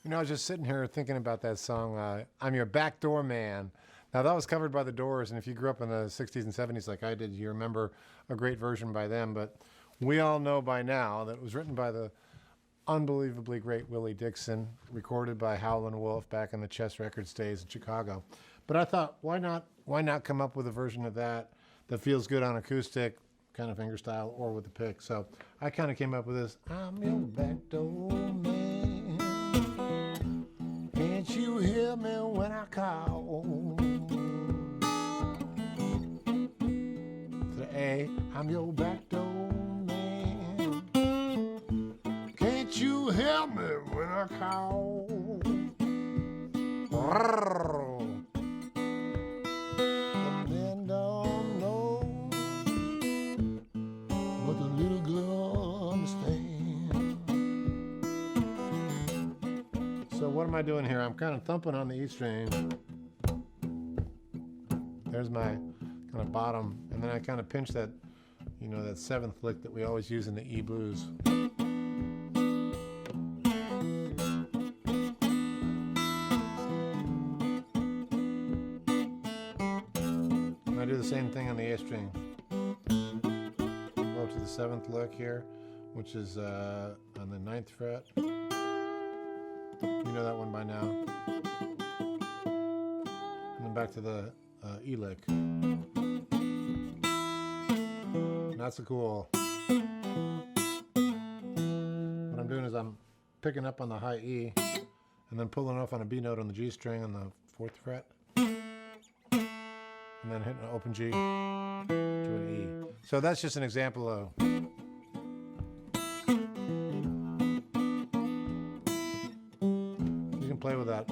You know, I was just sitting here thinking about that song, I'm Your Backdoor Man. Now, that was covered by the Doors, and if you grew up in the 60s and 70s like I did, you remember a great version by them. But we all know by now that it was written by the unbelievably great Willie Dixon, recorded by Howlin Wolf back in the Chess Records days in Chicago. But I thought, why not come up with a version of that that feels good on acoustic, kind of fingerstyle, or with the pick? So I kind of came up with this, I'm your backdoor man. Can't you hear me when I call? To the A, I'm your backdoor man. Can't you hear me when I call? The men don't know what the little girl understands. So what am I doing here? I'm kind of thumping on the E string. There's my kind of bottom, and then I kind of pinch that, you know, that seventh lick that we always use in the E blues. And I do the same thing on the A string. Go up to the seventh lick here, which is on the 9th fret. You know that one by now. And then back to the E lick. And that's a cool. What I'm doing is I'm picking up on the high E and then pulling off on a B note on the G string on the 4th fret. And then hitting an open G to an E. So that's just an example of. You can play with that.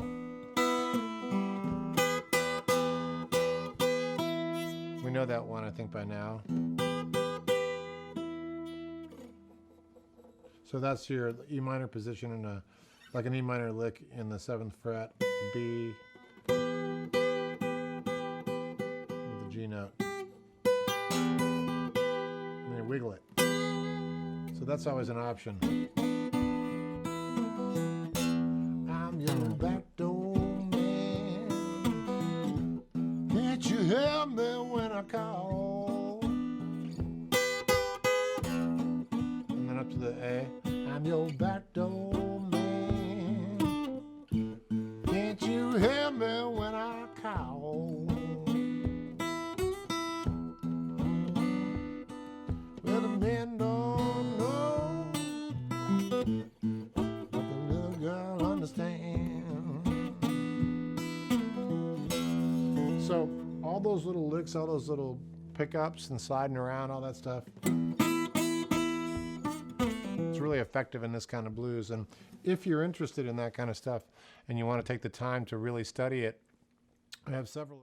We know that one, I think, by now. So that's your E minor position in a, like an E minor lick in the 7th fret, B, with the G note. And then you wiggle it. So that's always an option. I'm your backdoor man. Can't you hear me when I call? And then up to the A. I'm your backdoor man. Can't you hear me when I call? Well, the men don't know what the little girl understands. So all those little licks, all those little pickups and sliding around, all that stuff, it's really effective in this kind of blues. And if you're interested in that kind of stuff and you want to take the time to really study it, I have several